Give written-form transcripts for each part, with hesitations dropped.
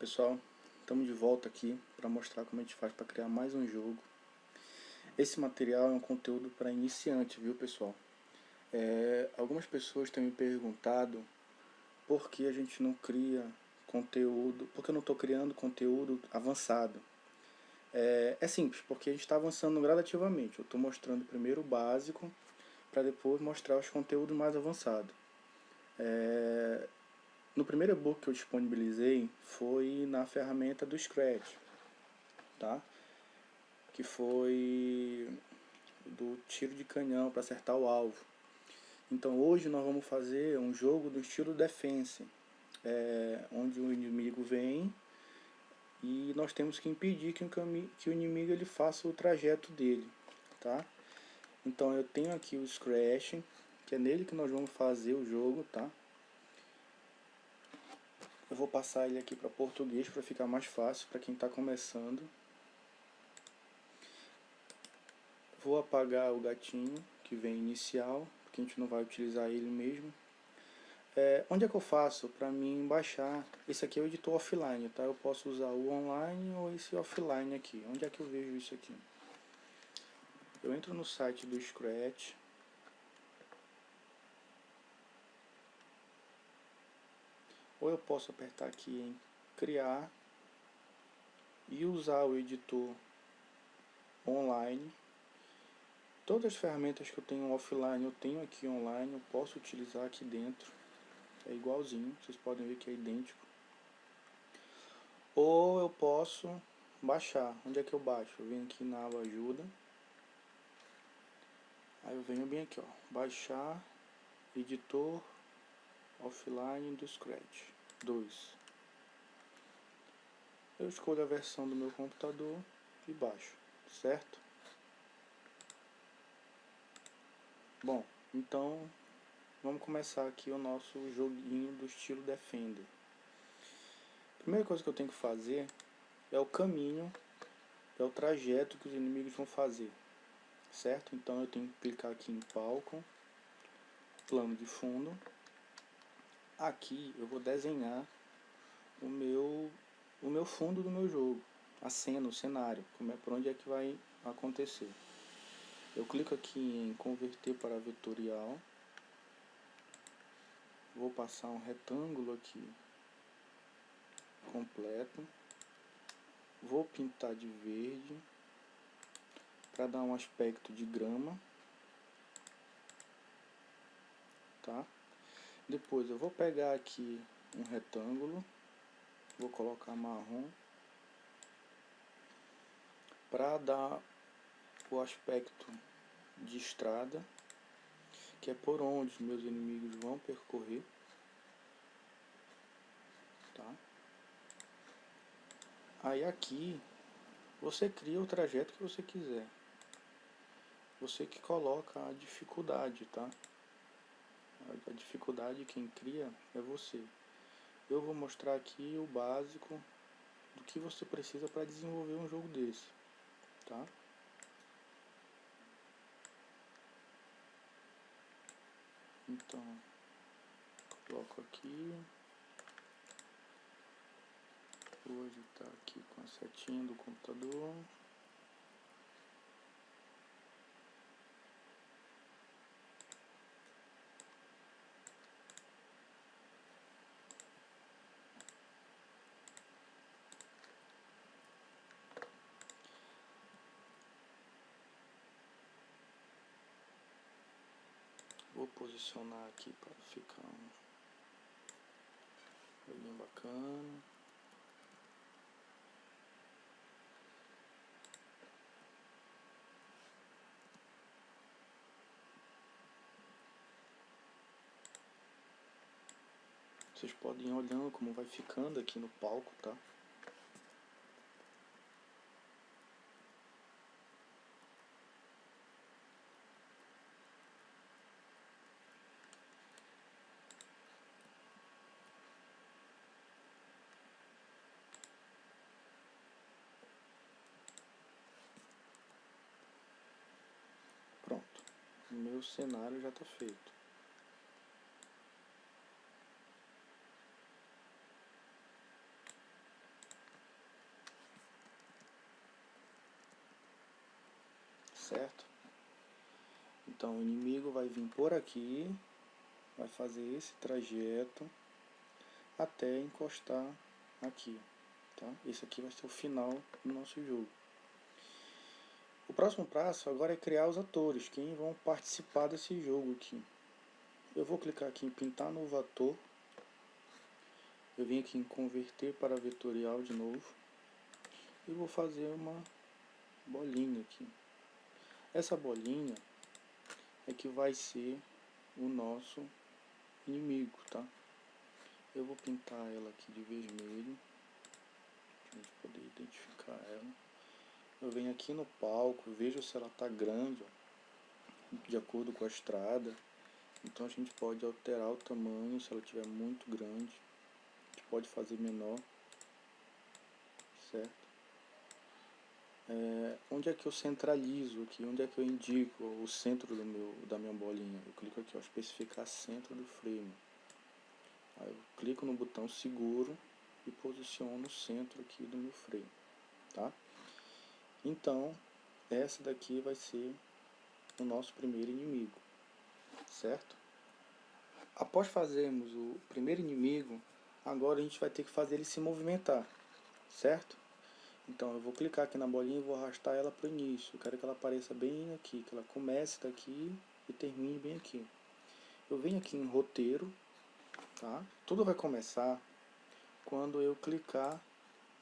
pessoal, estamos de volta aqui para mostrar como a gente faz para criar mais um jogo. Esse material é um conteúdo para iniciante, viu pessoal? Algumas pessoas têm me perguntado por que a gente não cria conteúdo, por que eu não estou criando conteúdo avançado. É simples, porque a gente está avançando gradativamente. Eu estou mostrando primeiro o básico, para depois mostrar os conteúdos mais avançados. No primeiro e-book que eu disponibilizei foi na ferramenta do Scratch, tá? Que foi do tiro de canhão para acertar o alvo. Então hoje nós vamos fazer um jogo do estilo Defense, onde o inimigo vem e nós temos que impedir que o inimigo ele faça o trajeto dele, tá? Então eu tenho aqui o Scratch, que é nele que nós vamos fazer o jogo, tá? Eu vou passar ele aqui para português para ficar mais fácil para quem está começando. Vou apagar o gatinho que vem inicial, porque a gente não vai utilizar ele mesmo. Onde é que eu faço para mim baixar? Esse aqui é o editor offline, tá? Eu posso usar o online ou esse offline aqui. Onde é que eu vejo isso aqui? Eu entro no site do Scratch. Ou eu posso apertar aqui em criar e usar o editor online. Todas as ferramentas que eu tenho offline eu tenho aqui online, eu posso utilizar aqui dentro. É igualzinho, vocês podem ver que é idêntico. Ou eu posso baixar. Onde é que eu baixo? Eu venho aqui na aba ajuda. Aí eu venho bem aqui, ó, baixar editor offline do Scratch 2. Eu escolho a versão do meu computador e baixo, certo? Bom, então vamos começar aqui o nosso joguinho do estilo Defender. A primeira coisa que eu tenho que fazer é o caminho, é o trajeto que os inimigos vão fazer, certo? Então eu tenho que clicar aqui em palco, plano de fundo. Aqui eu vou desenhar o meu fundo do meu jogo, a cena, o cenário, por onde é que vai acontecer. Eu clico aqui em converter para vetorial, vou passar um retângulo aqui completo, vou pintar de verde para dar um aspecto de grama, tá? Depois eu vou pegar aqui um retângulo, vou colocar marrom para dar o aspecto de estrada, que é por onde os meus inimigos vão percorrer, tá? Aí aqui você cria o trajeto que você quiser, você que coloca a dificuldade, tá? A dificuldade quem cria é você. Eu vou mostrar aqui o básico do que você precisa para desenvolver um jogo desse, tá? Então, coloco aqui, vou editar aqui com a setinha do computador. Vou posicionar aqui para ficar um joguinho bacana. Vocês podem ir olhando como vai ficando aqui no palco, tá? Pronto, o meu cenário já está feito. certo? Então o inimigo vai vir por aqui, vai fazer esse trajeto até encostar aqui, tá? Esse aqui vai ser o final do nosso jogo. O próximo passo agora é criar os atores, quem vão participar desse jogo aqui. Eu vou clicar aqui em pintar novo ator. Eu vim aqui em converter para vetorial de novo. E vou fazer uma bolinha aqui. Essa bolinha é que vai ser o nosso inimigo, tá? Eu vou pintar ela aqui de vermelho, para a gente poder identificar ela. Eu venho aqui no palco, vejo se ela está grande, ó, de acordo com a estrada. Então a gente pode alterar o tamanho, se ela estiver muito grande. A gente pode fazer menor, certo? Onde é que eu centralizo aqui? Onde é que eu indico o centro da minha bolinha? Eu clico aqui, ó, especificar centro do frame. Aí eu clico no botão seguro e posiciono o centro aqui do meu frame, tá? Então, essa daqui vai ser o nosso primeiro inimigo, certo? Após fazermos o primeiro inimigo, agora a gente vai ter que fazer ele se movimentar, certo? Então eu vou clicar aqui na bolinha e vou arrastar ela para o início. Eu quero que ela apareça bem aqui, que ela comece daqui e termine bem aqui. Eu venho aqui em roteiro, tá? Tudo vai começar quando eu clicar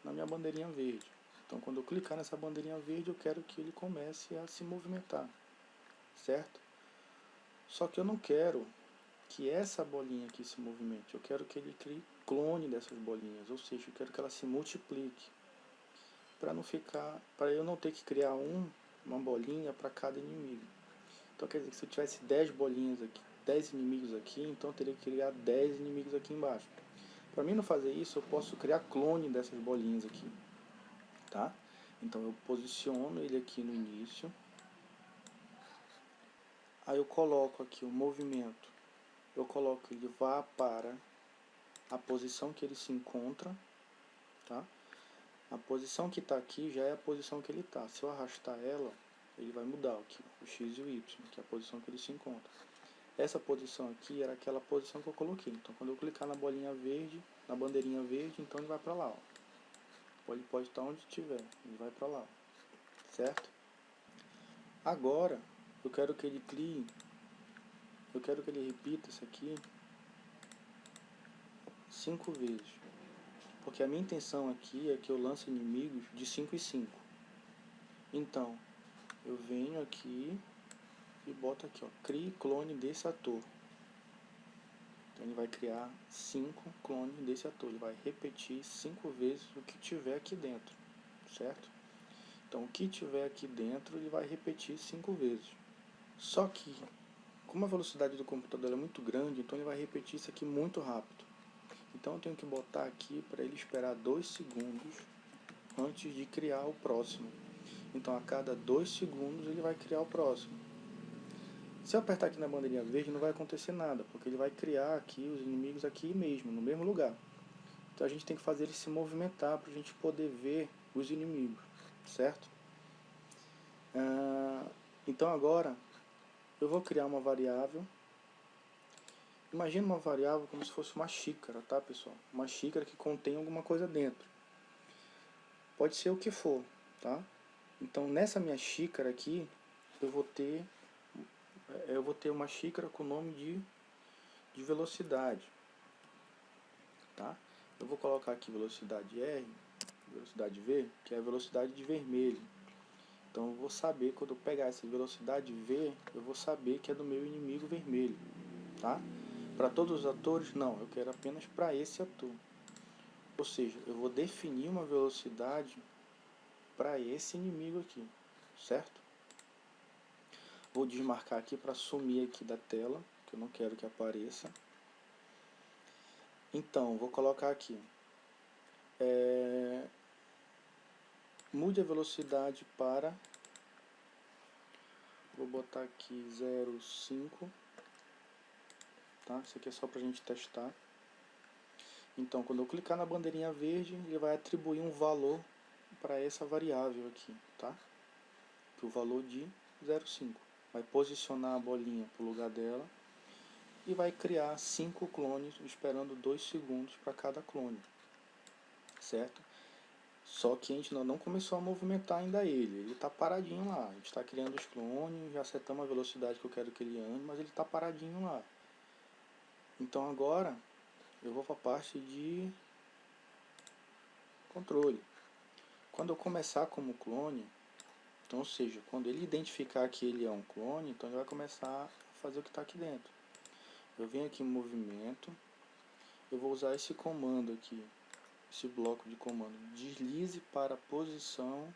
na minha bandeirinha verde. Então quando eu clicar nessa bandeirinha verde, eu quero que ele comece a se movimentar, certo? Só que eu não quero que essa bolinha aqui se movimente, eu quero que ele crie clone dessas bolinhas, ou seja, eu quero que ela se multiplique, para eu não ter que criar uma bolinha para cada inimigo. Então quer dizer que se eu tivesse 10 bolinhas aqui, 10 inimigos aqui, então eu teria que criar 10 inimigos aqui embaixo. Para mim não fazer isso, eu posso criar clone dessas bolinhas aqui, tá? Então eu posiciono ele aqui no início, aí eu coloco aqui o movimento, eu coloco ele vá para a posição que ele se encontra, tá? A posição que está aqui já é a posição que ele está. Se eu arrastar ela, ele vai mudar aqui, o X e o Y, que é a posição que ele se encontra. Essa posição aqui era aquela posição que eu coloquei. Então quando eu clicar na bolinha verde, na bandeirinha verde, então ele vai para lá, ó. Ele pode estar onde estiver, ele vai para lá, certo? Agora, eu quero que ele repita isso aqui 5 vezes. Porque a minha intenção aqui é que eu lance inimigos de 5 em 5. Então, eu venho aqui e boto aqui, ó, crie clone desse ator. Então ele vai criar 5 clones desse ator. Ele vai repetir 5 vezes o que tiver aqui dentro, certo? Então o que tiver aqui dentro ele vai repetir 5 vezes. Só que, como a velocidade do computador é muito grande, então ele vai repetir isso aqui muito rápido. Então eu tenho que botar aqui para ele esperar 2 segundos antes de criar o próximo. Então a cada 2 segundos ele vai criar o próximo. Se eu apertar aqui na bandeirinha verde não vai acontecer nada, porque ele vai criar aqui os inimigos aqui mesmo, no mesmo lugar. Então a gente tem que fazer ele se movimentar para a gente poder ver os inimigos, certo? Então agora eu vou criar uma variável. Imagina uma variável como se fosse uma xícara, tá, pessoal? Uma xícara que contém alguma coisa dentro. Pode ser o que for, tá? Então nessa minha xícara aqui, eu vou ter uma xícara com o nome de velocidade, tá? Eu vou colocar aqui velocidade R, velocidade V, que é a velocidade de vermelho. Então eu vou saber, quando eu pegar essa velocidade V, eu vou saber que é do meu inimigo vermelho, tá? Para todos os atores, não, eu quero apenas para esse ator. Ou seja, eu vou definir uma velocidade para esse inimigo aqui, certo? Vou desmarcar aqui para sumir aqui da tela, que eu não quero que apareça. Então, vou colocar aqui. Mude a velocidade para... Vou botar aqui 0,5. Tá? Isso aqui é só para a gente testar. Então, quando eu clicar na bandeirinha verde, ele vai atribuir um valor para essa variável aqui, tá? Que é o valor de 0,5. Vai posicionar a bolinha para o lugar dela e vai criar 5 clones, esperando 2 segundos para cada clone, certo? Só que a gente não começou a movimentar ainda ele está paradinho lá. A gente está criando os clones, já setamos a velocidade que eu quero que ele ande, mas ele está paradinho lá. Então agora eu vou para a parte de controle. Quando eu começar como clone, então, ou seja, quando ele identificar que ele é um clone, então ele vai começar a fazer o que está aqui dentro. Eu venho aqui em movimento, eu vou usar esse comando aqui, esse bloco de comando, deslize para a posição.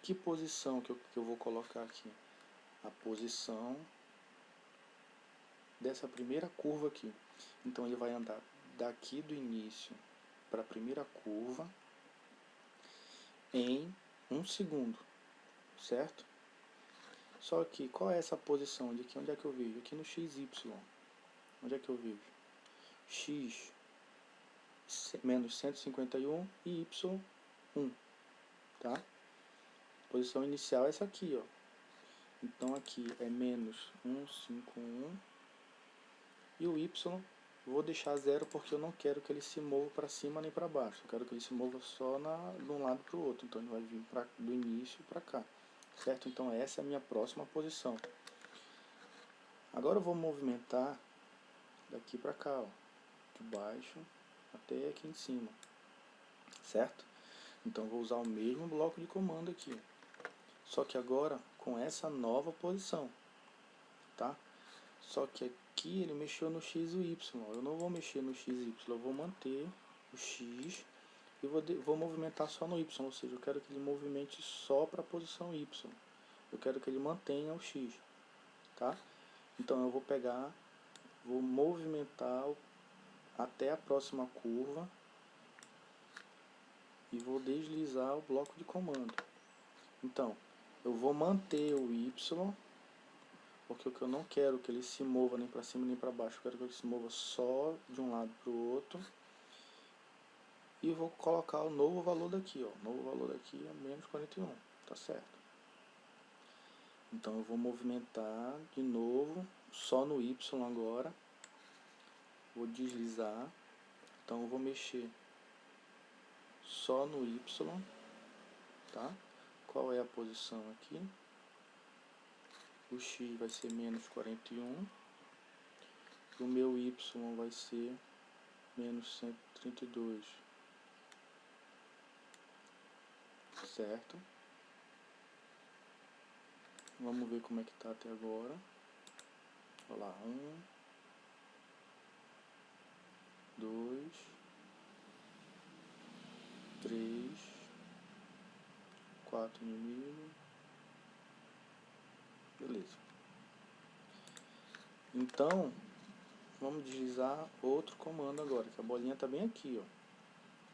Que posição que eu vou colocar aqui? A posição dessa primeira curva aqui. Então ele vai andar daqui do início para a primeira curva em 1 segundo, certo? Só que qual é essa posição de aqui? Onde é que eu vejo? Aqui no XY. Onde é que eu vejo? X menos 151 e Y 1, tá? Posição inicial é essa aqui, ó. Então aqui é menos 151 e o Y vou deixar 0 porque eu não quero que ele se mova para cima nem para baixo. Eu quero que ele se mova só de um lado para o outro. Então ele vai vir do início para cá, certo? Então essa é a minha próxima posição. Agora eu vou movimentar daqui para cá, ó, de baixo até aqui em cima, certo? Então eu vou usar o mesmo bloco de comando aqui, só que agora com essa nova posição, tá? Só que aqui ele mexeu no X e o Y, eu não vou mexer no X e Y, eu vou manter o X e vou movimentar só no Y, ou seja, eu quero que ele movimente só para a posição Y, eu quero que ele mantenha o X, tá? Então eu vou pegar, vou movimentar até a próxima curva e vou deslizar o bloco de comando. Então, eu vou manter o Y, porque o que eu não quero que ele se mova nem para cima nem para baixo, eu quero que ele se mova só de um lado para o outro. E vou colocar o novo valor daqui, ó. O novo valor daqui é menos 41, tá certo? Então eu vou movimentar de novo, só no Y agora. Vou deslizar. Então eu vou mexer só no Y, tá? Qual é a posição aqui? O X vai ser menos 41. O meu Y vai ser menos 132. Certo? Vamos ver como é que tá até agora. Olha lá, 1, 2, 3, 4 inimigos. Beleza. Então, vamos deslizar outro comando agora, que a bolinha está bem aqui, ó.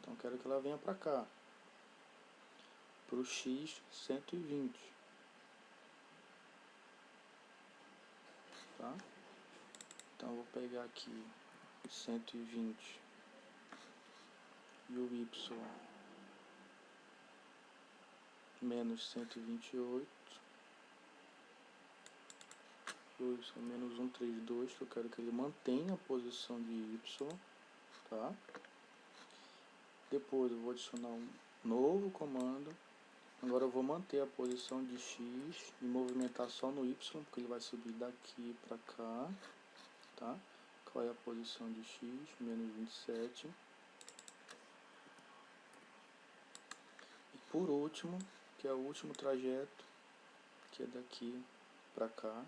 Então, quero que ela venha para cá, para o X 120. Tá? Então, eu vou pegar aqui 120 e o Y menos 128. O Y menos 132, que eu quero que ele mantenha a posição de Y, tá? Depois eu vou adicionar um novo comando. Agora eu vou manter a posição de X e movimentar só no Y, porque ele vai subir daqui para cá, tá? Qual é a posição de X? Menos 27. E por último, que é o último trajeto, que é daqui para cá.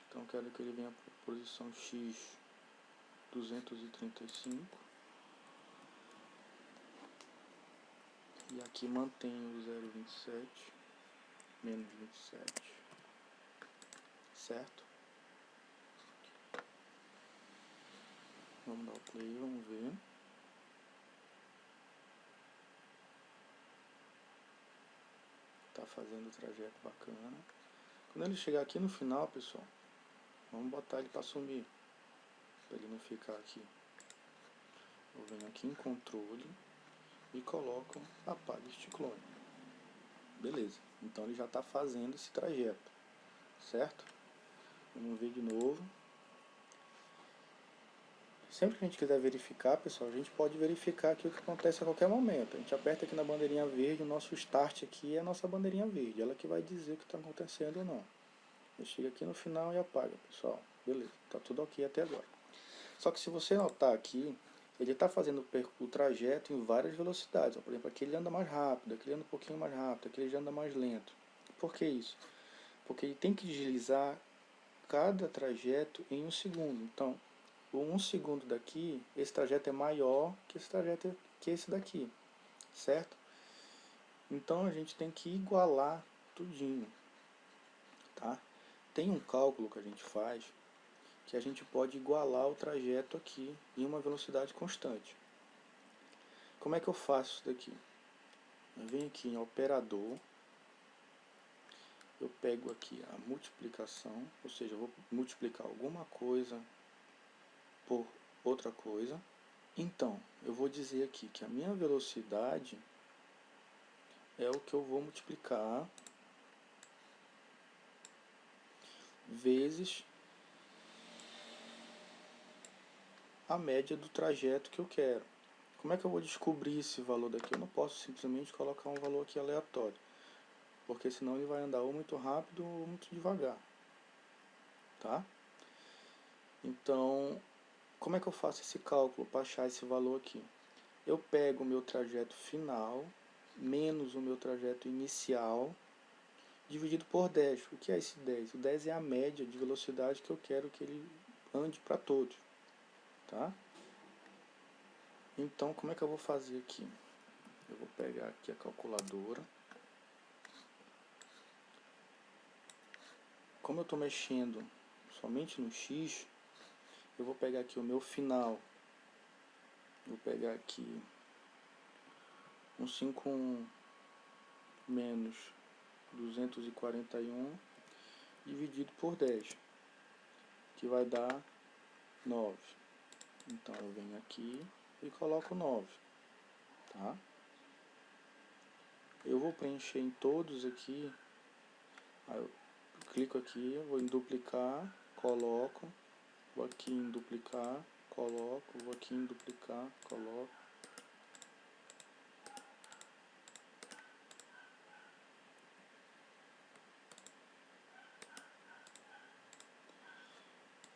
Então eu quero que ele venha para a posição X 235. E aqui mantém o 0,27, menos 27, certo? Vamos dar o play, vamos ver. Tá fazendo o trajeto bacana. Quando ele chegar aqui no final, pessoal, vamos botar ele para sumir, para ele não ficar aqui. Eu venho aqui em controle e coloco apaga este clone. Beleza, então ele já está fazendo esse trajeto, certo? Vamos ver de novo. Sempre que a gente quiser verificar, pessoal, a gente pode verificar aqui o que acontece a qualquer momento. A gente aperta aqui na bandeirinha verde, o nosso start aqui é a nossa bandeirinha verde, ela que vai dizer o que está acontecendo ou não. Eu chego aqui no final e apaga, pessoal. Beleza, está tudo ok até agora. Só que se você notar aqui, ele está fazendo o trajeto em várias velocidades. Por exemplo, aqui ele anda mais rápido, aqui ele anda um pouquinho mais rápido, aqui ele já anda mais lento. Por que isso? Porque ele tem que deslizar cada trajeto em 1 segundo. Então, o 1 segundo daqui, esse trajeto é maior que esse trajeto que esse daqui, certo? Então a gente tem que igualar tudinho, tá? Tem um cálculo que a gente faz que a gente pode igualar o trajeto aqui em uma velocidade constante. Como é que eu faço isso daqui? Eu venho aqui em operador, eu pego aqui a multiplicação, ou seja, eu vou multiplicar alguma coisa por outra coisa. Então, eu vou dizer aqui que a minha velocidade é o que eu vou multiplicar vezes a média do trajeto que eu quero. Como é que eu vou descobrir esse valor daqui? Eu não posso simplesmente colocar um valor aqui aleatório, porque senão ele vai andar ou muito rápido ou muito devagar, tá? Então, como é que eu faço esse cálculo para achar esse valor aqui? Eu pego o meu trajeto final menos o meu trajeto inicial dividido por 10. O que é esse 10? O 10 é a média de velocidade que eu quero que ele ande para todos, tá? Então, como é que eu vou fazer aqui? Eu vou pegar aqui a calculadora. Como eu estou mexendo somente no X, eu vou pegar aqui o meu final. Vou pegar aqui 151 menos 241 dividido por 10, que vai dar 9. Então eu venho aqui e coloco 9, tá? Eu vou preencher em todos aqui. Aí eu clico aqui, vou em duplicar, coloco, vou aqui em duplicar, coloco, vou aqui em duplicar, coloco.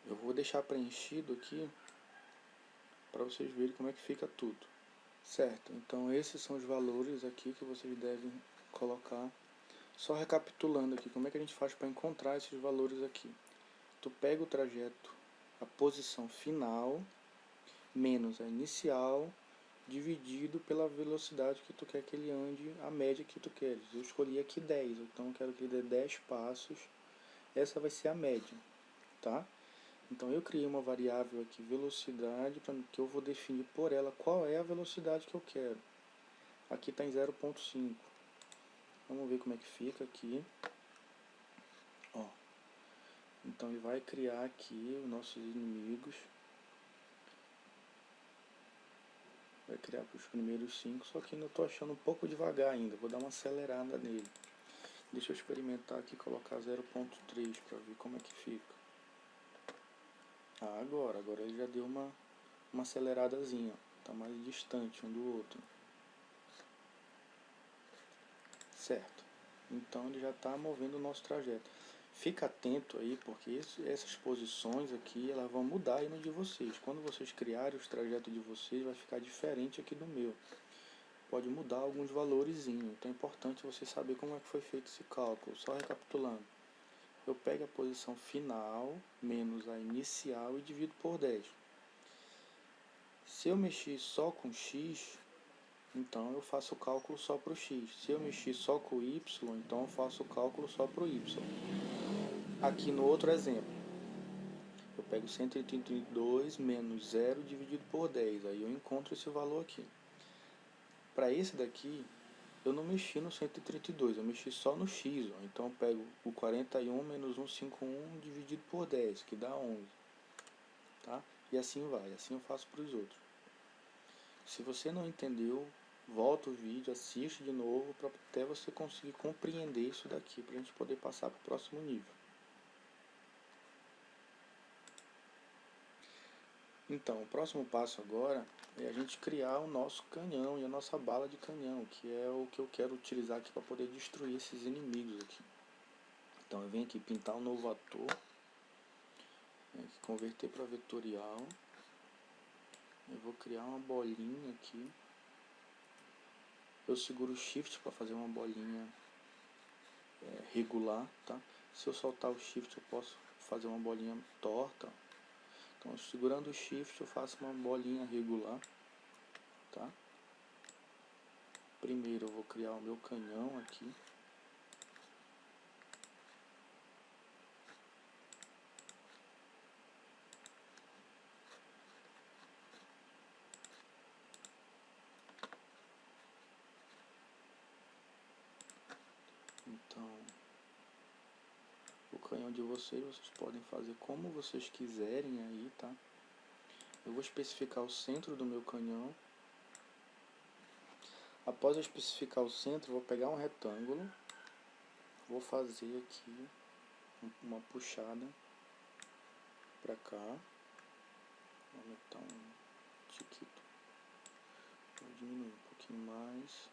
Eu vou deixar preenchido aqui para vocês verem como é que fica tudo. Certo, então esses são os valores aqui que vocês devem colocar. Só recapitulando aqui, como é que a gente faz para encontrar esses valores aqui? Tu pega o trajeto, a posição final, menos a inicial, dividido pela velocidade que tu quer que ele ande, a média que tu queres. Eu escolhi aqui 10, então eu quero que ele dê 10 passos. Essa vai ser a média, tá? Então eu criei uma variável aqui, velocidade, que eu vou definir por ela qual é a velocidade que eu quero. Aqui está em 0.5. Vamos ver como é que fica aqui. Ó. Então ele vai criar aqui os nossos inimigos. Vai criar para os primeiros 5, só que ainda estou achando um pouco devagar ainda. Vou dar uma acelerada nele. Deixa eu experimentar aqui, colocar 0.3 para ver como é que fica. Ah, agora ele já deu uma aceleradazinha. Está mais distante um do outro. Certo. Então ele já está movendo o nosso trajeto. Fica atento aí, porque essas posições aqui, elas vão mudar aí no de vocês. Quando vocês criarem os trajetos de vocês, vai ficar diferente aqui do meu. Pode mudar alguns valorezinhos. Então é importante você saber como é que foi feito esse cálculo. Só recapitulando. Eu pego a posição final, menos a inicial e divido por 10. Se eu mexer só com X, então eu faço o cálculo só para o X. Se eu mexer só com o Y, então eu faço o cálculo só para o Y. Aqui no outro exemplo, eu pego 132 menos 0 dividido por 10. Aí eu encontro esse valor aqui. Para esse daqui, eu não mexi no 132, eu mexi só no X. Ó. Então eu pego o 41 menos 151 dividido por 10, que dá 11. Tá? E assim vai, assim eu faço para os outros. Se você não entendeu, volta o vídeo, assiste de novo para até você conseguir compreender isso daqui, para a gente poder passar para o próximo nível. Então, o próximo passo agora é a gente criar o nosso canhão e a nossa bala de canhão, que é o que eu quero utilizar aqui para poder destruir esses inimigos aqui. Então eu venho aqui pintar um novo ator, venho aqui converter para vetorial, eu vou criar uma bolinha aqui, eu seguro o Shift para fazer uma bolinha regular, tá? Se eu soltar o Shift eu posso fazer uma bolinha torta. Então, segurando o Shift eu faço uma bolinha regular, tá? Primeiro eu vou criar o meu canhão aqui. Então, o canhão de vocês podem fazer como vocês quiserem aí, tá? Eu vou especificar o centro do meu canhão. Após eu especificar o centro, eu vou pegar um retângulo, vou fazer aqui uma puxada para cá, vou aumentar um tiquito, vou diminuir um pouquinho mais,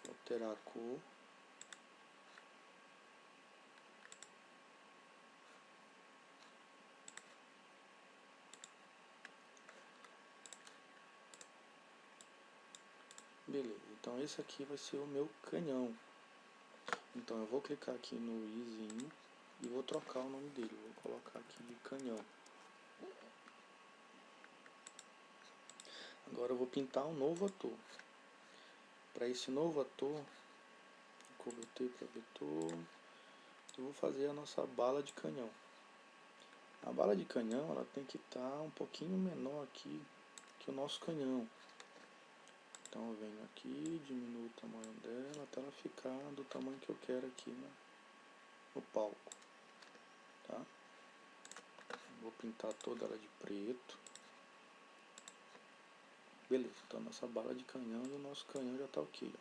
vou alterar a cor. Beleza, então esse aqui vai ser o meu canhão. Então eu vou clicar aqui no izinho e vou trocar o nome dele, vou colocar aqui de canhão. Agora eu vou pintar um novo ator. Para esse novo ator, converter para vetor, eu vou fazer a nossa bala de canhão. A bala de canhão ela tem que estar um pouquinho menor aqui que o nosso canhão. Então eu venho aqui, diminuo o tamanho dela até ela ficar do tamanho que eu quero aqui no palco, tá? Vou pintar toda ela de preto. Beleza, então a nossa bala de canhão e o nosso canhão já está ok,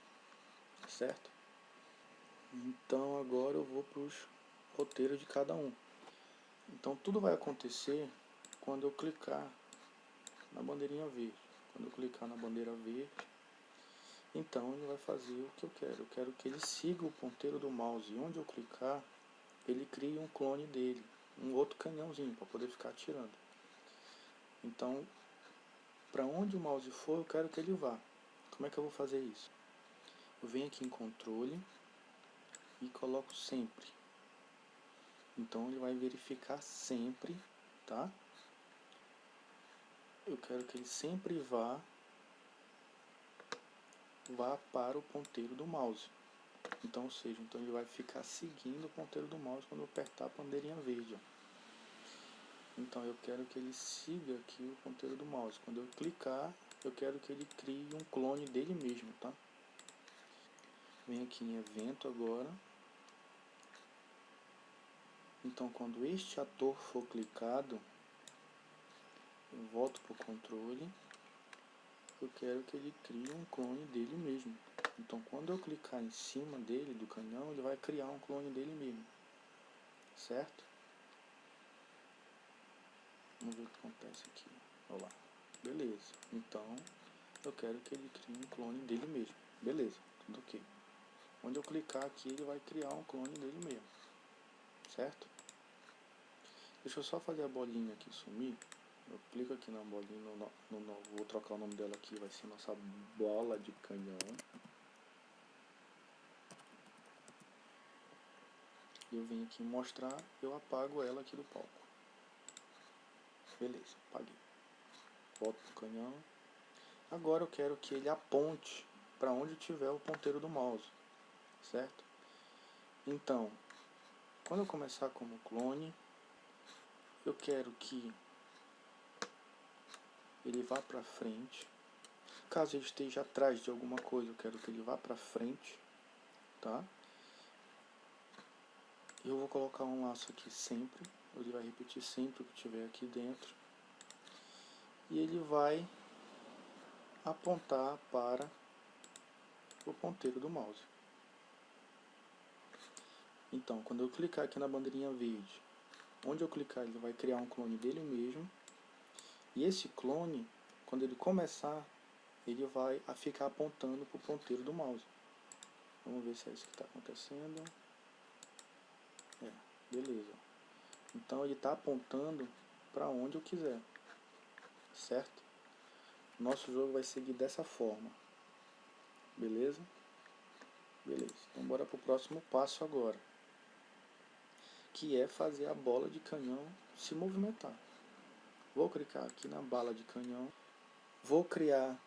ó, certo? Então agora eu vou para os roteiros de cada um. Então tudo vai acontecer quando eu clicar na bandeirinha verde. Quando eu clicar na bandeira verde, então ele vai fazer o que eu quero. Eu quero que ele siga o ponteiro do mouse. E onde eu clicar, ele cria um clone dele, um outro canhãozinho para poder ficar atirando. Então, para onde o mouse for, eu quero que ele vá. Como é que eu vou fazer isso? Eu venho aqui em controle e coloco sempre. Então ele vai verificar sempre, tá? Eu quero que ele sempre vá para o ponteiro do mouse. Então, ou seja, então ele vai ficar seguindo o ponteiro do mouse quando eu apertar a bandeirinha verde, ó. Então eu quero que ele siga aqui o ponteiro do mouse. Quando eu clicar, eu quero que ele crie um clone dele mesmo, tá? Venho aqui em evento agora. Então quando este ator for clicado, eu volto para o controle. Eu quero que ele crie um clone dele mesmo. Então quando eu clicar em cima dele, do canhão, ele vai criar um clone dele mesmo. Certo? Vamos ver o que acontece aqui. Olha lá. Beleza. Então eu quero que ele crie um clone dele mesmo. Beleza, tudo ok. Onde eu clicar aqui, ele vai criar um clone dele mesmo. Certo? Deixa eu só fazer a bolinha aqui sumir. Eu clico aqui na bolinha, vou trocar o nome dela aqui, vai ser nossa bola de canhão. Eu venho aqui mostrar, eu apago ela aqui do palco. Beleza, apaguei. Volto pro canhão. Agora eu quero que ele aponte para onde tiver o ponteiro do mouse, certo? Então, quando eu começar como clone, eu quero que ele vá para frente. Caso ele esteja atrás de alguma coisa, eu quero que ele vá para frente, tá? Eu vou colocar um laço aqui sempre, ele vai repetir sempre o que tiver aqui dentro. E ele vai apontar para o ponteiro do mouse. Então, quando eu clicar aqui na bandeirinha verde, onde eu clicar ele vai criar um clone dele mesmo, e esse clone, quando ele começar, ele vai ficar apontando para o ponteiro do mouse. Vamos ver se é isso que está acontecendo. Beleza. Então ele está apontando para onde eu quiser, certo? Nosso jogo vai seguir dessa forma, beleza? Beleza, então bora para o próximo passo agora, que é fazer a bola de canhão se movimentar. Vou clicar aqui na bala de canhão, vou criar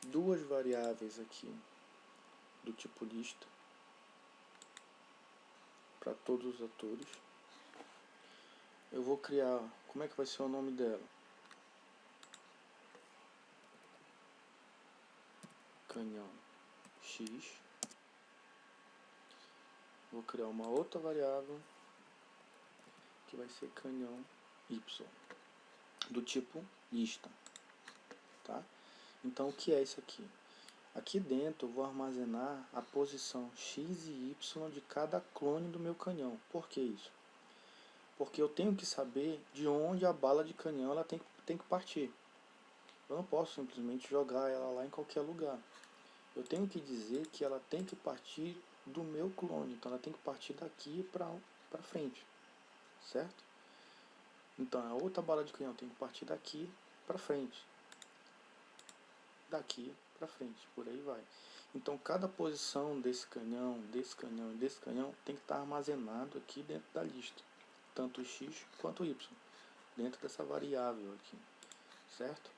duas variáveis aqui do tipo lista para todos os atores. Eu vou criar, como é que vai ser o nome dela? Canhão X. Vou criar uma outra variável que vai ser canhão Y, do tipo lista, tá? Então o que é isso aqui? Aqui dentro eu vou armazenar a posição X e Y de cada clone do meu canhão. Por que isso? Porque eu tenho que saber de onde a bala de canhão ela tem que partir. Eu não posso simplesmente jogar ela lá em qualquer lugar. Eu tenho que dizer que ela tem que partir do meu clone. Então ela tem que partir daqui para frente, certo? Então a outra bala de canhão tem que partir daqui para frente, daqui para frente, por aí vai. Então cada posição desse canhão, desse canhão e desse canhão tem que estar armazenado aqui dentro da lista, tanto o X quanto o Y, dentro dessa variável aqui, certo?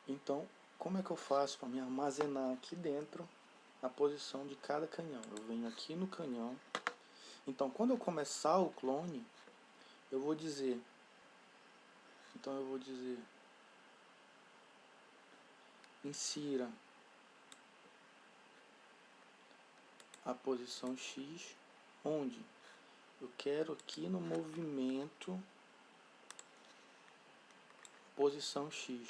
Então, como é que eu faço para me armazenar aqui dentro a posição de cada canhão? Eu venho aqui no canhão. Então, quando eu começar o clone, eu vou dizer, insira a posição X, onde eu quero aqui no movimento posição X.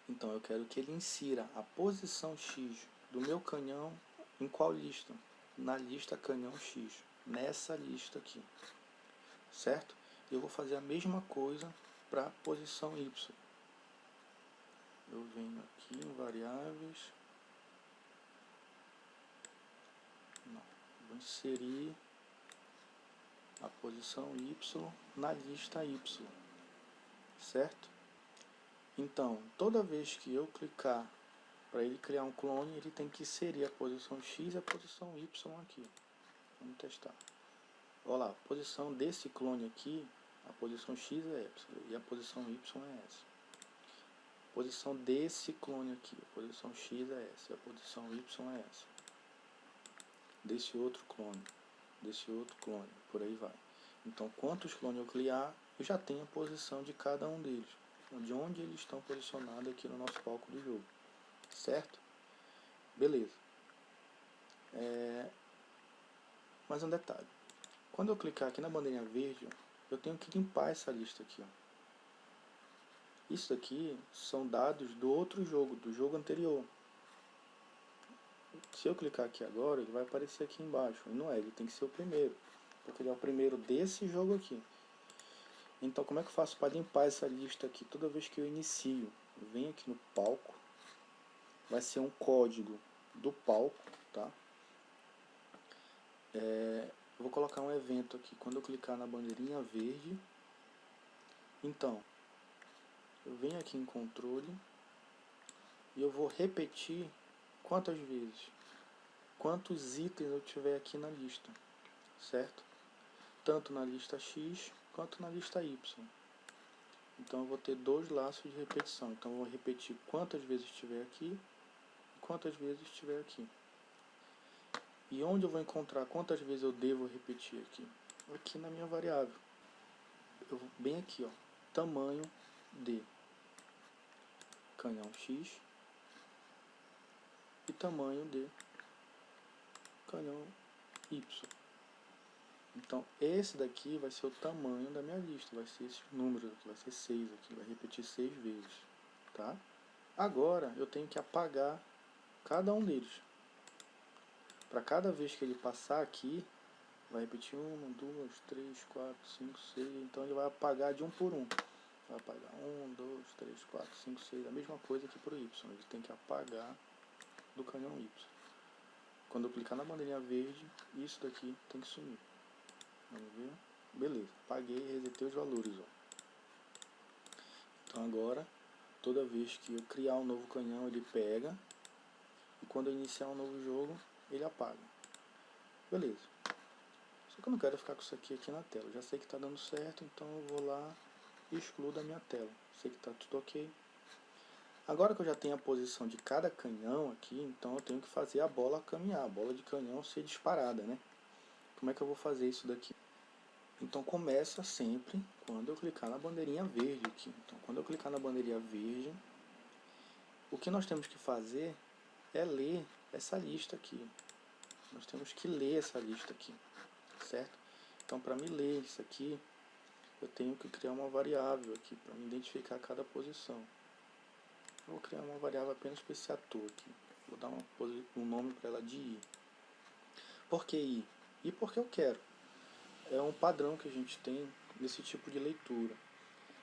Então eu quero que ele insira a posição X do meu canhão em qual lista? Na lista canhão X, nessa lista aqui, certo? Eu vou fazer a mesma coisa para a posição Y. Eu venho aqui em variáveis, vou inserir a posição Y na lista Y, certo? Então, toda vez que eu clicar para ele criar um clone, ele tem que inserir a posição X e a posição Y aqui. Vamos testar. Olha lá, a posição desse clone aqui, a posição X é essa e a posição Y é essa. A posição desse clone aqui, a posição X é essa e a posição Y é essa. Desse outro clone, por aí vai. Então, quantos clones eu criar, eu já tenho a posição de cada um deles, de onde eles estão posicionados aqui no nosso palco do jogo, certo? Beleza. Mais um detalhe. Quando eu clicar aqui na bandeirinha verde, eu tenho que limpar essa lista aqui. Isso aqui são dados do outro jogo, do jogo anterior. Se eu clicar aqui agora, ele vai aparecer aqui embaixo. E não é, ele tem que ser o primeiro, porque ele é o primeiro desse jogo aqui. Então como é que eu faço para limpar essa lista aqui? Toda vez que eu inicio, eu venho aqui no palco, vai ser um código do palco, tá? Eu vou colocar um evento aqui. Quando eu clicar na bandeirinha verde, então eu venho aqui em controle e eu vou repetir quantas vezes, quantos itens eu tiver aqui na lista, certo? Tanto na lista X quanto na lista Y. Então eu vou ter dois laços de repetição. Então eu vou repetir quantas vezes estiver aqui e quantas vezes estiver aqui. E onde eu vou encontrar quantas vezes eu devo repetir aqui? Aqui na minha variável. Eu vou bem aqui, ó, tamanho de canhão X e tamanho de canhão Y. Então esse daqui vai ser o tamanho da minha lista, vai ser esse número aqui, vai ser 6 aqui, vai repetir 6 vezes, tá? Agora eu tenho que apagar cada um deles. Para cada vez que ele passar aqui, vai repetir 1, 2, 3, 4, 5, 6, então ele vai apagar de um por um. Vai apagar 1, 2, 3, 4, 5, 6, a mesma coisa que para o Y, ele tem que apagar do canhão Y. Quando eu clicar na bandeirinha verde, isso daqui tem que sumir. Vamos ver? Beleza, apaguei e resetei os valores. Ó. Então agora, toda vez que eu criar um novo canhão, ele pega. E quando eu iniciar um novo jogo, ele apaga. Beleza. Só que eu não quero ficar com isso aqui na tela. Já sei que está dando certo, então eu vou lá e excluo da minha tela. Sei que está tudo ok. Agora que eu já tenho a posição de cada canhão aqui, então eu tenho que fazer a bola caminhar, a bola de canhão ser disparada, né? Como é que eu vou fazer isso daqui? Então começa sempre quando eu clicar na bandeirinha verde aqui. Então quando eu clicar na bandeirinha verde, o que nós temos que fazer é ler essa lista aqui. Nós temos que ler essa lista aqui, certo? Então para me ler isso aqui, eu tenho que criar uma variável aqui para me identificar cada posição. Eu vou criar uma variável apenas para esse ator aqui. Vou dar um nome para ela de I. Por que I? I porque eu quero. É um padrão que a gente tem nesse tipo de leitura.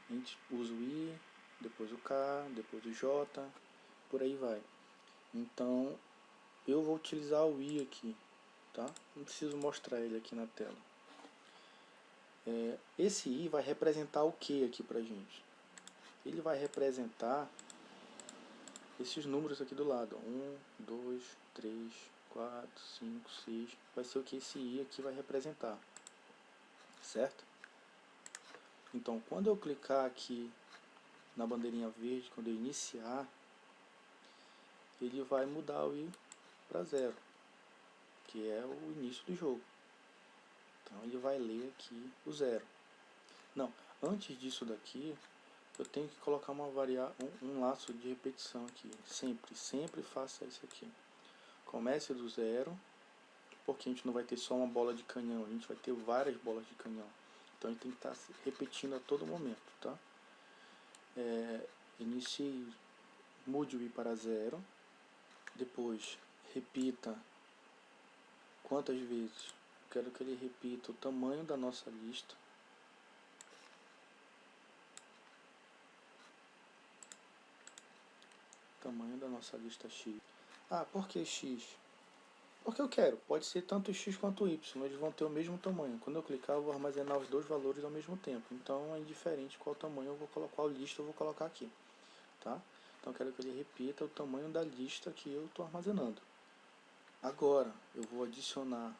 A gente usa o I, depois o K, depois o J, por aí vai. Então, eu vou utilizar o I aqui, tá? Não preciso mostrar ele aqui na tela. Esse I vai representar o que aqui pra gente? Ele vai representar esses números aqui do lado. 1, 2, 3, 4, 5, 6. Vai ser o que esse I aqui vai representar. Certo? Então, quando eu clicar aqui na bandeirinha verde, quando eu iniciar, ele vai mudar o I para 0, que é o início do jogo. Então, ele vai ler aqui o 0. Não, antes disso daqui, eu tenho que colocar uma um laço de repetição aqui. Sempre faça isso aqui. Comece do 0, porque a gente não vai ter só uma bola de canhão, a gente vai ter várias bolas de canhão. Então, ele tem que estar repetindo a todo momento, tá? Inicie, mude o I para 0, depois repita quantas vezes. Quero que ele repita o tamanho da nossa lista. Tamanho da nossa lista X. Ah, por que X? Porque eu quero. Pode ser tanto X quanto Y. Eles vão ter o mesmo tamanho. Quando eu clicar, eu vou armazenar os dois valores ao mesmo tempo. Então é indiferente qual tamanho eu vou colocar, qual lista eu vou colocar aqui. Tá? Então eu quero que ele repita o tamanho da lista que eu estou armazenando. Agora eu vou adicionar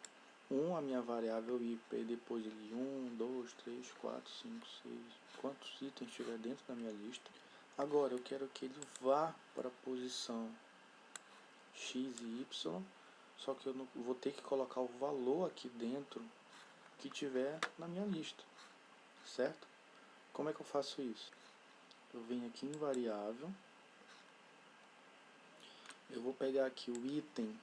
a minha variável IP, depois ele 1, 2, 3, 4, 5, 6, quantos itens tiver dentro da minha lista. Agora eu quero que ele vá para a posição X e Y, só que eu não, vou ter que colocar o valor aqui dentro que tiver na minha lista, certo? Como é que eu faço isso? Eu venho aqui em variável, eu vou pegar aqui o item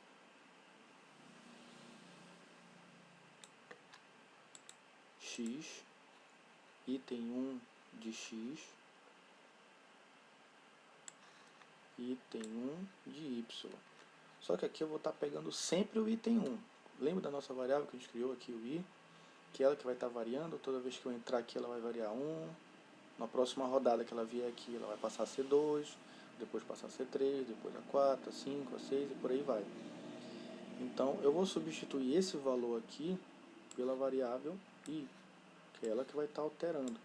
X, item 1 de X, item 1 de Y. Só que aqui eu vou estar pegando sempre o item 1. Lembra da nossa variável que a gente criou aqui, o I? Que é ela que vai estar variando. Toda vez que eu entrar aqui ela vai variar 1. Na próxima rodada que ela vier aqui ela vai passar a ser 2. Depois passar a ser 3. Depois a 4, a 5, a 6 e por aí vai. Então eu vou substituir esse valor aqui pela variável I. Que é ela que vai estar alterando.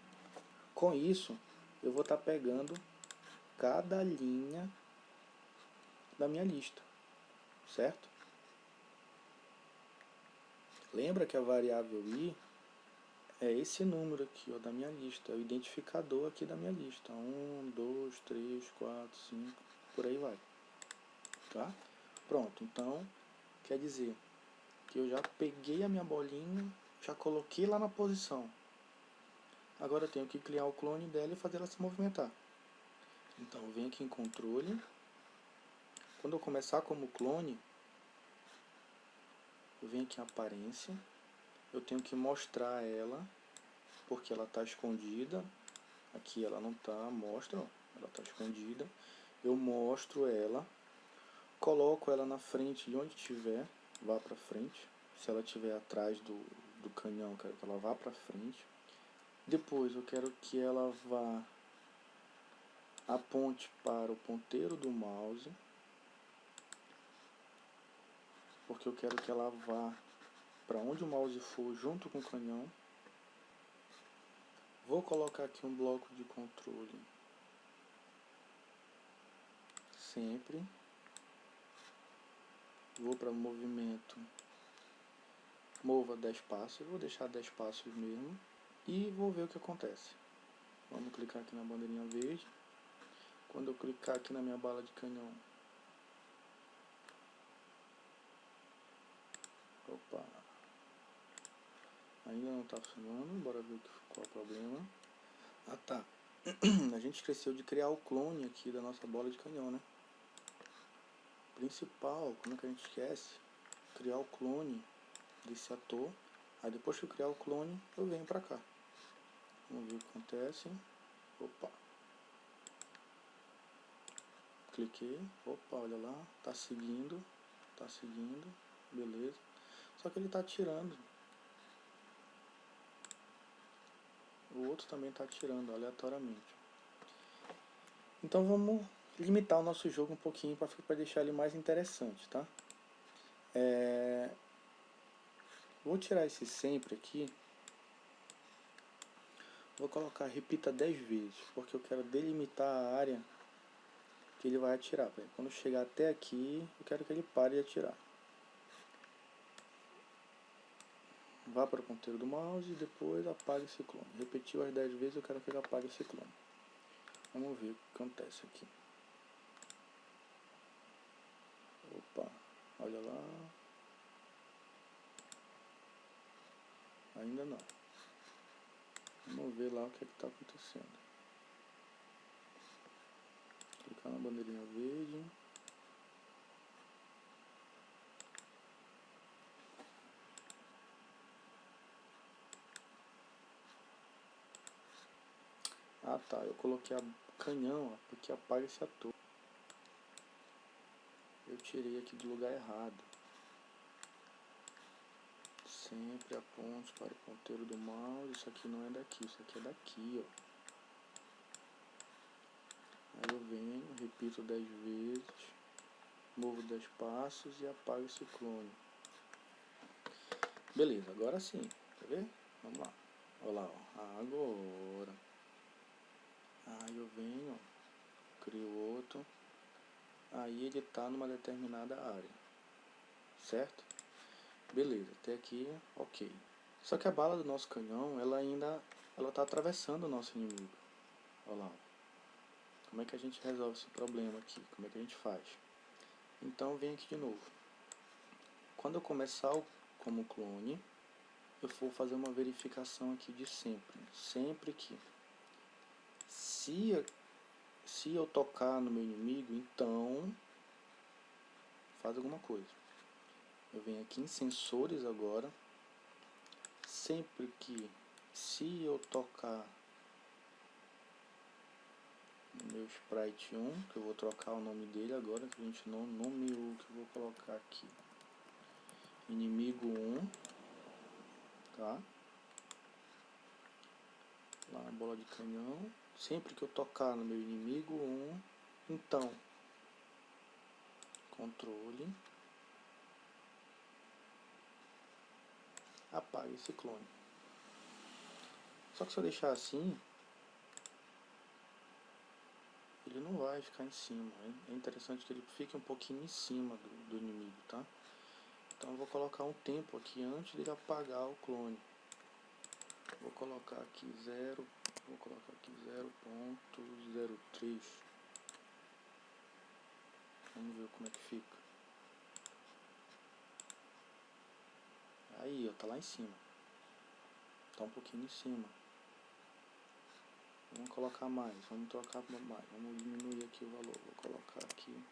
Com isso eu vou estar pegando cada linha da minha lista. Certo? Lembra que a variável I é esse número aqui, ó, da minha lista, é o identificador aqui da minha lista. 1, 2, 3, 4, 5, por aí vai. Tá? Pronto, então quer dizer que eu já peguei a minha bolinha, já coloquei lá na posição. Agora eu tenho que criar o clone dela e fazer ela se movimentar. Então eu venho aqui em controle. Quando eu começar como clone, eu venho aqui em aparência, eu tenho que mostrar ela, porque ela está escondida. Aqui ela não está, mostra, ó, ela está escondida. Eu mostro ela, coloco ela na frente de onde tiver, vá para frente. Se ela estiver atrás do canhão, eu quero que ela vá para frente. Depois eu quero que ela vá, aponte para o ponteiro do mouse, porque eu quero que ela vá para onde o mouse for junto com o canhão. Vou colocar aqui um bloco de controle sempre. Vou para movimento, mova 10 passos, vou deixar 10 passos mesmo. E vou ver o que acontece. Vamos clicar aqui na bandeirinha verde. Quando eu clicar aqui na minha bala de canhão, opa, ainda não está funcionando, bora ver qual é o problema. Ah tá, a gente esqueceu de criar o clone aqui da nossa bola de canhão, né? Principal, como é que a gente esquece? Criar o clone desse ator. Aí depois que eu criar o clone, eu venho pra cá. Vamos ver o que acontece. Opa, cliquei, opa, olha lá, tá seguindo, beleza. Só que ele tá tirando. O outro também tá tirando aleatoriamente. Então vamos limitar o nosso jogo um pouquinho para deixar ele mais interessante, tá? Vou tirar esse sempre aqui. Vou colocar repita 10 vezes, porque eu quero delimitar a área que ele vai atirar. Quando chegar até aqui, eu quero que ele pare de atirar. Vá para o ponteiro do mouse e depois apague esse clone. Repetiu as 10 vezes, eu quero que ele apague esse clone. Vamos ver o que acontece aqui. Opa, olha lá. Ainda não. Vamos ver lá o que está acontecendo. Clicar na bandeirinha verde. Ah tá, eu coloquei a canhão, ó, porque apaga esse ator. Eu tirei aqui do lugar errado. Sempre aponte para o ponteiro do mouse. Isso aqui não é daqui, isso aqui é daqui, ó. Aí eu venho, repito 10 vezes, movo 10 passos e apago esse clone. Beleza, agora sim, quer ver? Vamos lá. Olha lá, ó. Agora. Aí eu venho, ó, crio outro. Aí ele está numa determinada área, certo? Beleza, até aqui, ok. Só que a bala do nosso canhão, ela está atravessando o nosso inimigo. Olha lá. Como é que a gente resolve esse problema aqui? Como é que a gente faz? Então, vem aqui de novo. Quando eu começar como clone, eu vou fazer uma verificação aqui de sempre. Sempre que, se eu tocar no meu inimigo, então faz alguma coisa. Eu venho aqui em sensores agora. Sempre que, se eu tocar no meu sprite 1, que eu vou trocar o nome dele agora, que a gente não nomeou, que eu vou colocar aqui, inimigo 1, tá? Lá na bola de canhão. Sempre que eu tocar no meu inimigo 1, então, controle, apaga esse clone. Só que se eu deixar assim, ele não vai ficar em cima. É interessante que ele fique um pouquinho em cima do inimigo, tá? Então eu vou colocar um tempo aqui antes dele apagar o clone. Vou colocar aqui 0, vou colocar aqui 0.03. Vamos ver como é que fica. Aí, ó, tá lá em cima. Tá um pouquinho em cima. Vamos colocar mais, vamos trocar por mais. Vamos diminuir aqui o valor. Vou colocar aqui.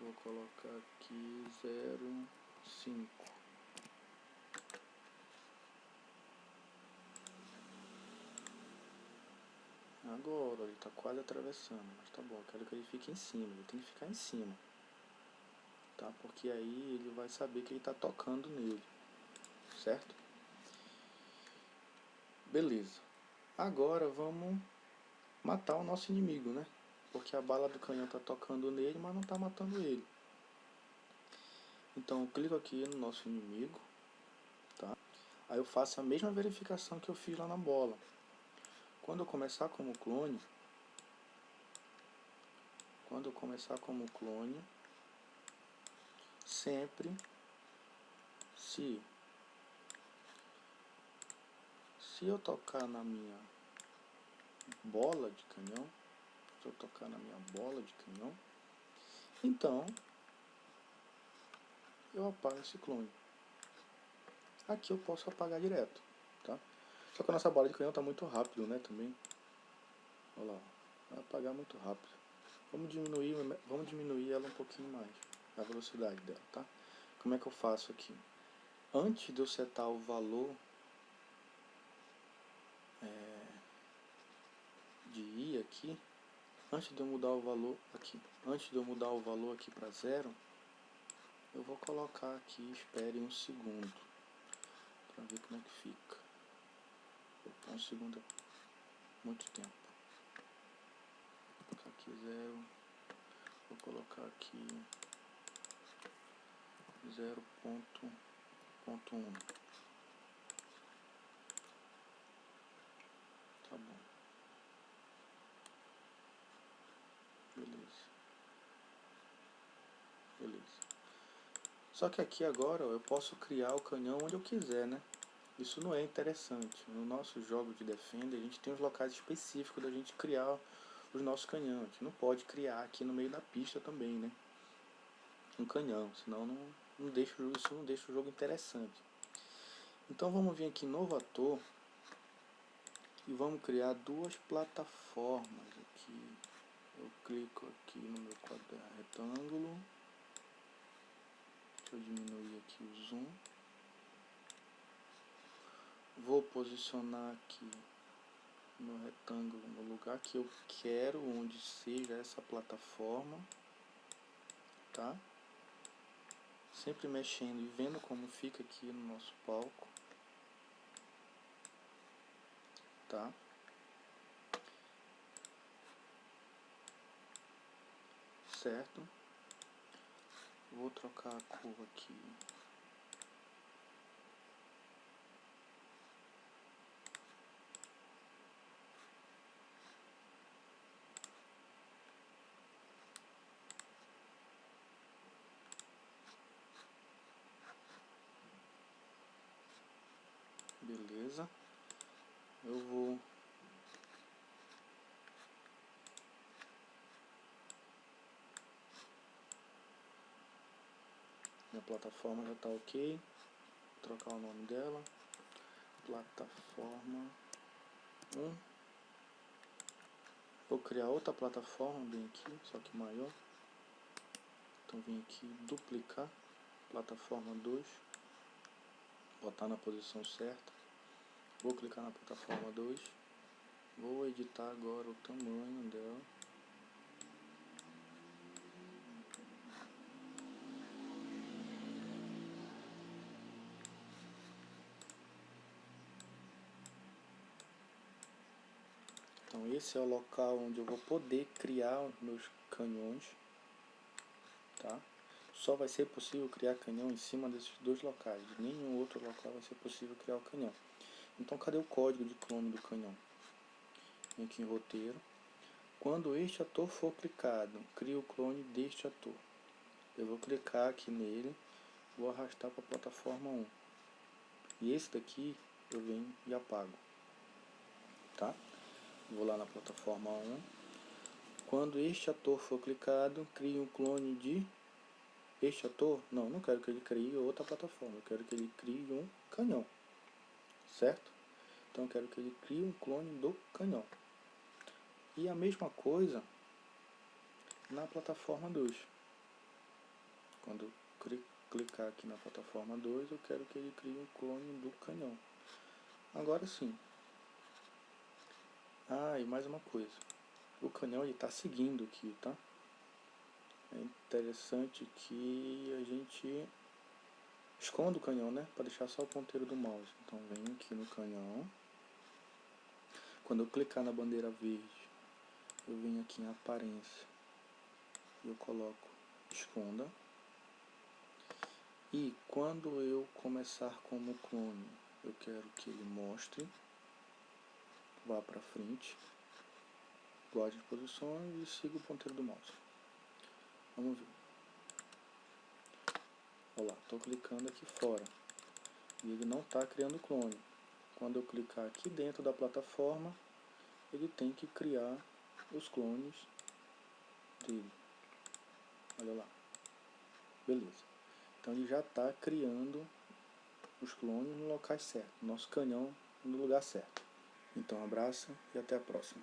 vou colocar aqui 0,5. Agora, ele está quase atravessando, mas tá bom, eu quero que ele fique em cima, ele tem que ficar em cima, tá? Porque aí ele vai saber que ele está tocando nele, certo? Beleza. Agora vamos matar o nosso inimigo, né? Porque a bala do canhão está tocando nele, mas não está matando ele. Então eu clico aqui no nosso inimigo, tá? Aí eu faço a mesma verificação que eu fiz lá na bola. Quando eu começar como clone, sempre se eu tocar na minha bola de canhão, então eu apago esse clone. Aqui eu posso apagar direto, tá? Só que a nossa bola de canhão está muito rápido, né, também. Olha lá, vai apagar muito rápido. Vamos diminuir ela um pouquinho mais, a velocidade dela, tá? Como é que eu faço aqui? Antes de eu setar o valor de I aqui, antes de eu mudar o valor aqui para 0, eu vou colocar aqui, espere um segundo, para ver como é que fica. Um segundo é muito tempo. Vou colocar aqui 0, vou colocar aqui 0,1. Tá bom. Beleza. Só que aqui agora eu posso criar o canhão onde eu quiser, né? Isso não é interessante. No nosso jogo de Defender, a gente tem os locais específicos da gente criar os nossos canhões. A gente não pode criar aqui no meio da pista também, né? Um canhão, senão isso não deixa o jogo interessante. Então vamos vir aqui em novo ator e vamos criar duas plataformas aqui. Eu clico aqui no meu quadrado retângulo. Deixa eu diminuir aqui o zoom. Vou posicionar aqui no retângulo no lugar que eu quero, onde seja essa plataforma, tá? Sempre mexendo e vendo como fica aqui no nosso palco, tá? Certo? Vou trocar a cor aqui. Beleza. Eu vou minha plataforma já está ok. Vou trocar o nome dela. Plataforma 1. Vou criar outra plataforma bem aqui, só que maior. Então vim aqui duplicar. Plataforma 2. Botar na posição certa. Vou clicar na plataforma 2. Vou editar agora o tamanho dela. Então esse é o local onde eu vou poder criar os meus canhões, tá? Só vai ser possível criar canhão em cima desses dois locais. De nenhum outro local vai ser possível criar o canhão. Então cadê o código de clone do canhão? Vem aqui em roteiro. Quando este ator for clicado, cria o clone deste ator. Eu vou clicar aqui nele, vou arrastar para a plataforma 1. E esse daqui eu venho e apago, tá? Vou lá na plataforma 1. Quando este ator for clicado, crie um clone de este ator. Não quero que ele crie outra plataforma. Eu quero que ele crie um canhão, certo? Então eu quero que ele crie um clone do canhão. E a mesma coisa na plataforma 2. Quando eu clicar aqui na plataforma 2, eu quero que ele crie um clone do canhão. Agora sim. Ah, e mais uma coisa. O canhão está seguindo aqui, tá? É interessante que a gente esconda o canhão, né? Para deixar só o ponteiro do mouse. Então venho aqui no canhão. Quando eu clicar na bandeira verde, eu venho aqui em aparência. Eu coloco esconda. E quando eu começar como clone, eu quero que ele mostre, vá para frente, guarde as posições e siga o ponteiro do mouse. Vamos ver. Olha lá, estou clicando aqui fora e ele não está criando clone. Quando eu clicar aqui dentro da plataforma, ele tem que criar os clones dele. Olha lá. Beleza. Então ele já está criando os clones no local certo, nosso canhão no lugar certo. Então, abraço e até a próxima.